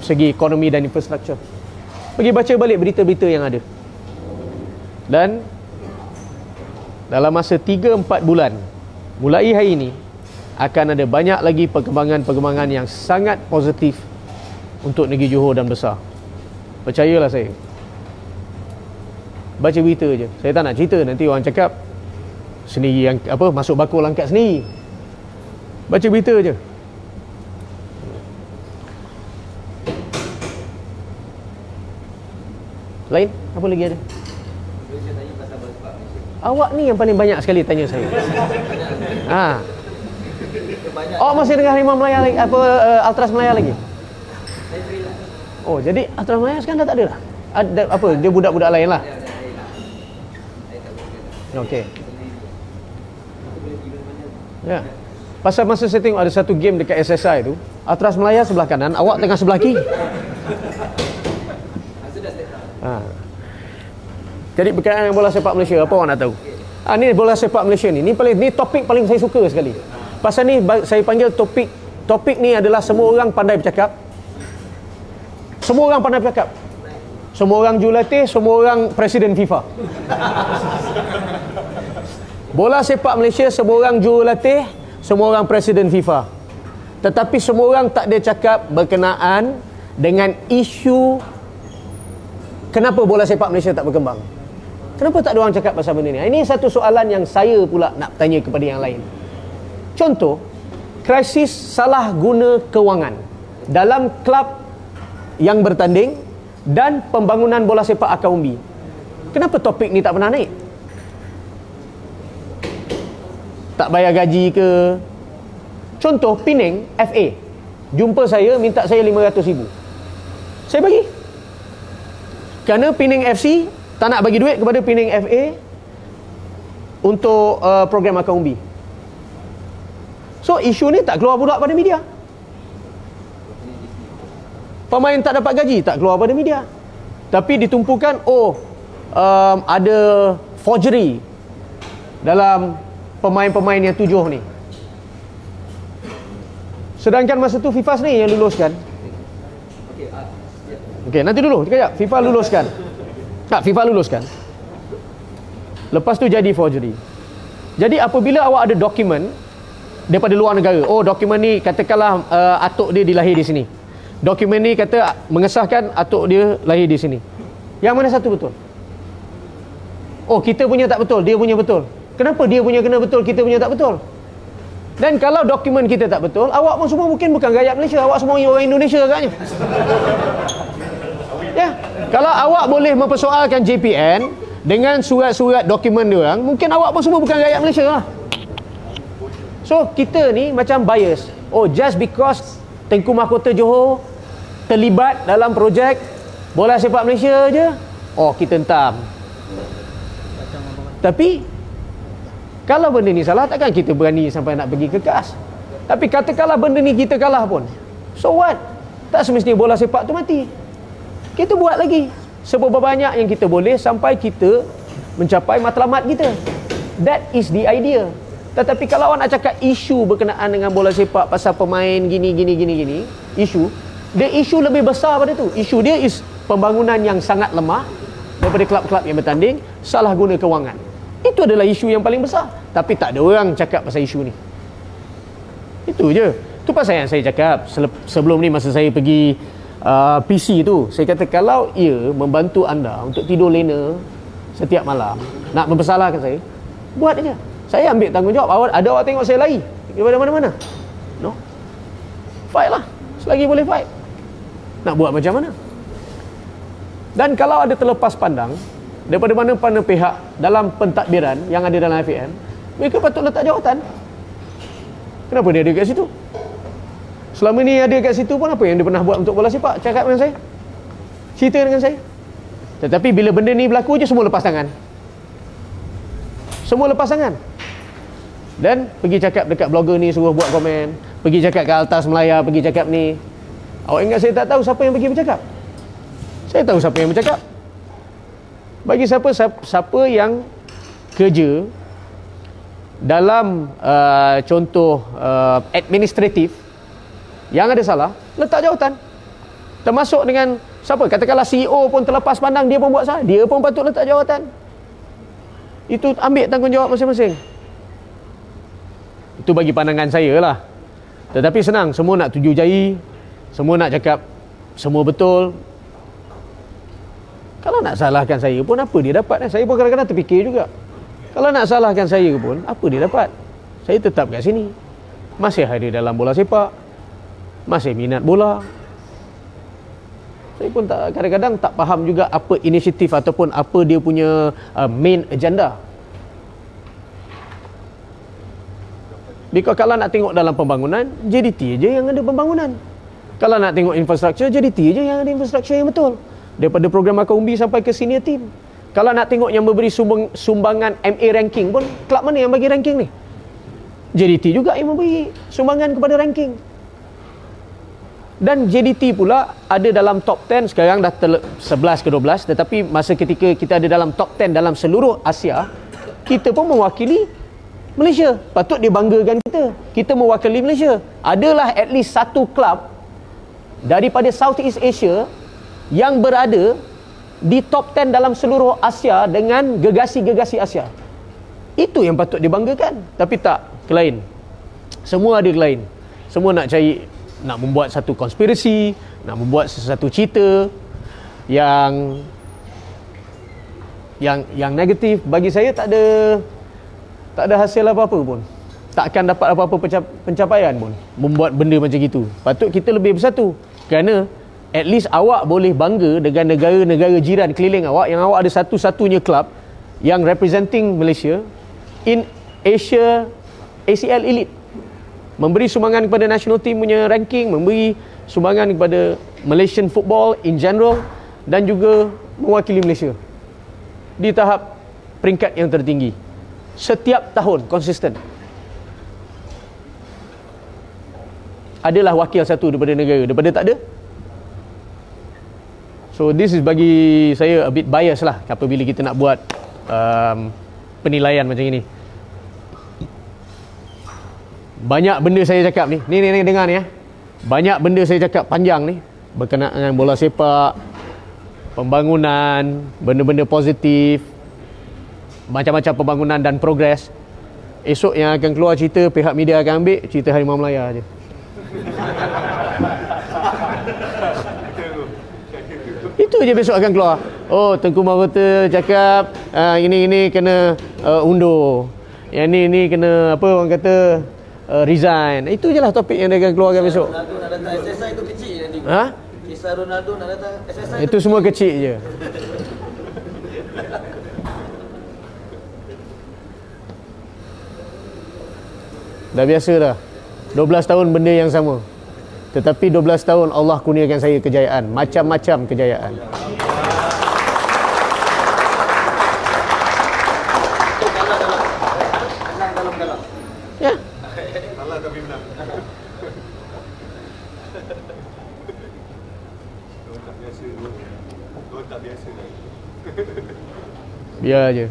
segi ekonomi dan infrastruktur. Pergi baca balik berita-berita yang ada. Dan dalam masa 3-4 bulan mulai hari ini akan ada banyak lagi perkembangan-perkembangan yang sangat positif untuk negeri Johor dan besar. Percayalah saya. Baca berita je. Saya tak nak cerita, nanti orang cakap sendiri yang apa masuk bakul angkat sendiri. Baca berita je. Lain? Apa lagi ada? Awak ni yang paling banyak sekali tanya saya. Oh, masih dengar Harimau Melaya lagi, apa Ultras Melaya lagi? Oh, jadi Ultras Melaya sekarang dah tak ada lah. Ada apa? Dia budak-budak lain lah. Okey. Ya. Pasal masa saya tengok ada satu game dekat SSI tu, Ultras Melaya sebelah kanan, awak tengah sebelah kiri. Jadi berkaitan dengan bola sepak Malaysia, apa orang nak tahu? Ni bola sepak Malaysia ni topik paling saya suka sekali. Pasal ni saya panggil topik ni adalah semua orang pandai bercakap. Semua orang pandai bercakap. Semua orang jurulatih, semua orang presiden FIFA. Bola sepak Malaysia, semua orang jurulatih, semua orang presiden FIFA. Tetapi semua orang tak ada cakap berkenaan dengan isu kenapa bola sepak Malaysia tak berkembang. Kenapa tak ada orang cakap pasal benda ni? Ini satu soalan yang saya pula nak tanya kepada yang lain. Contoh, krisis salah guna kewangan dalam klub yang bertanding dan pembangunan bola sepak akar umbi. Kenapa topik ni tak pernah naik? Tak bayar gaji ke? Contoh, Penang FA jumpa saya, minta saya 500,000. Saya bagi. Kerana Penang FC tak nak bagi duit kepada Penang FA untuk program akar umbi. So isu ni tak keluar pula pada media. Pemain tak dapat gaji tak keluar pada media. Tapi ditumpukan ada forgery dalam pemain-pemain yang 7 ni. Sedangkan masa tu FIFA ni yang luluskan. Okey, nanti dulu sekejap. FIFA luluskan. FIFA luluskan. Lepas tu jadi forgery. Jadi apabila awak ada dokumen daripada luar negara, dokumen ni katakanlah atuk dia dilahir di sini. Dokumen ni kata mengesahkan atuk dia lahir di sini. Yang mana satu betul? Kita punya tak betul, dia punya betul. Kenapa dia punya kena betul, kita punya tak betul? Dan kalau dokumen kita tak betul, awak pun semua mungkin bukan rakyat Malaysia, awak semua orang Indonesia agaknya. Ya, kalau awak boleh mempersoalkan JPN dengan surat-surat dokumen dia orang, mungkin awak pun semua bukan rakyat Malaysia lah. So kita ni macam bias. Just because Tengku Mahkota Johor terlibat dalam projek bola sepak Malaysia je, kita entam. Tapi kalau benda ni salah, takkan kita berani sampai nak pergi ke KAS. Tapi katakanlah benda ni kita kalah pun, so what? Tak semestinya bola sepak tu mati. Kita buat lagi seberapa banyak yang kita boleh sampai kita mencapai matlamat kita. That is the idea. Tetapi kalau awak nak cakap isu berkenaan dengan bola sepak pasal pemain gini, isu lebih besar pada tu. Isu dia is pembangunan yang sangat lemah daripada klub-klub yang bertanding, salah guna kewangan. Itu adalah isu yang paling besar. Tapi tak ada orang cakap pasal isu ni. Itu je. Itu pasal yang saya cakap sebelum ni masa saya pergi PC tu. Saya kata kalau ia membantu anda untuk tidur lena setiap malam, nak mempersalahkan saya, buat aja. Saya ambil tanggungjawab. Ada awak tengok saya lari daripada mana-mana? No. Fight lah. Selagi boleh fight. Nak buat macam mana? Dan kalau ada terlepas pandang daripada mana-mana pihak dalam pentadbiran yang ada dalam FAM, mereka patut letak jawatan. Kenapa dia ada kat situ? Selama ni ada kat situ pun apa yang dia pernah buat untuk bola sepak? Cakap dengan saya. Cerita dengan saya. Tetapi bila benda ni berlaku je, semua lepas tangan. Semua lepas tangan. Dan pergi cakap dekat blogger ni, suruh buat komen. Pergi cakap kat Ultras Melaya, pergi cakap ni. Awak ingat saya tak tahu siapa yang pergi bercakap? Saya tahu siapa yang bercakap. Bagi siapa yang kerja dalam contoh administratif yang ada salah, letak jawatan. Termasuk dengan siapa? Katakanlah CEO pun terlepas pandang, dia pun buat salah, dia pun patut letak jawatan. Itu ambil tanggungjawab masing-masing. Itu bagi pandangan saya lah. Tetapi senang, semua nak tuju jari, semua nak cakap semua betul. Kalau nak salahkan saya pun apa dia dapat? Saya pun kadang-kadang terfikir juga. Kalau nak salahkan saya pun apa dia dapat? Saya tetap kat sini, masih ada dalam bola sepak, masih minat bola. Saya pun kadang-kadang tak faham juga apa inisiatif ataupun apa dia punya main agenda. Because kalau nak tengok dalam pembangunan, JDT je yang ada pembangunan. Kalau nak tengok infrastruktur, JDT je yang ada infrastruktur yang betul. Daripada program akar umbi sampai ke senior team. Kalau nak tengok yang memberi sumbangan MA ranking pun, kelab mana yang bagi ranking ni? JDT juga yang memberi sumbangan kepada ranking. Dan JDT pula ada dalam top 10, sekarang dah 11 ke 12, tetapi masa ketika kita ada dalam top 10 dalam seluruh Asia, kita pun mewakili Malaysia. Patut dibanggakan kita. Kita mewakili Malaysia. Adalah at least satu klub daripada Southeast Asia yang berada di top 10 dalam seluruh Asia dengan gegasi-gegasi Asia. Itu yang patut dibanggakan. Tapi tak, kelain. Semua ada kelain. Semua nak cari, nak membuat satu konspirasi, nak membuat sesuatu cerita yang negatif. Bagi saya tak ada hasil apa-apa pun. Tak akan dapat apa-apa pencapaian pun membuat benda macam gitu. Patut kita lebih bersatu. Kerana at least awak boleh bangga dengan negara-negara jiran keliling awak yang awak ada satu-satunya klub yang representing Malaysia in Asia ACL Elite. Memberi sumbangan kepada national team punya ranking, memberi sumbangan kepada Malaysian football in general, dan juga mewakili Malaysia di tahap peringkat yang tertinggi setiap tahun, konsisten. Adalah wakil satu daripada negara, daripada tak ada. So this is bagi saya a bit bias lah apabila kita nak buat penilaian macam ini. Banyak benda saya cakap ni dengar ni ya. Banyak benda saya cakap panjang ni berkenaan dengan bola sepak, pembangunan, benda-benda positif, macam-macam pembangunan dan progres. Esok yang akan keluar cerita, pihak media akan ambil cerita Harimau Melaya je. Itu je besok akan keluar. Oh, Tengku Mahkota cakap ini kena undur. Yang ni kena apa orang kata resign. Itu je lah topik yang dia akan keluarkan besok. Ronaldo nak datang SSI itu kecil nanti. Ha? Kisah Ronaldo nak datang SSI Itu semua kecil je. Dah biasa dah. 12 tahun benda yang sama. Tetapi 12 tahun Allah kurniakan saya kejayaan, macam-macam kejayaan. Ya. Kalah tapi menang. Tak biasa. Biar je.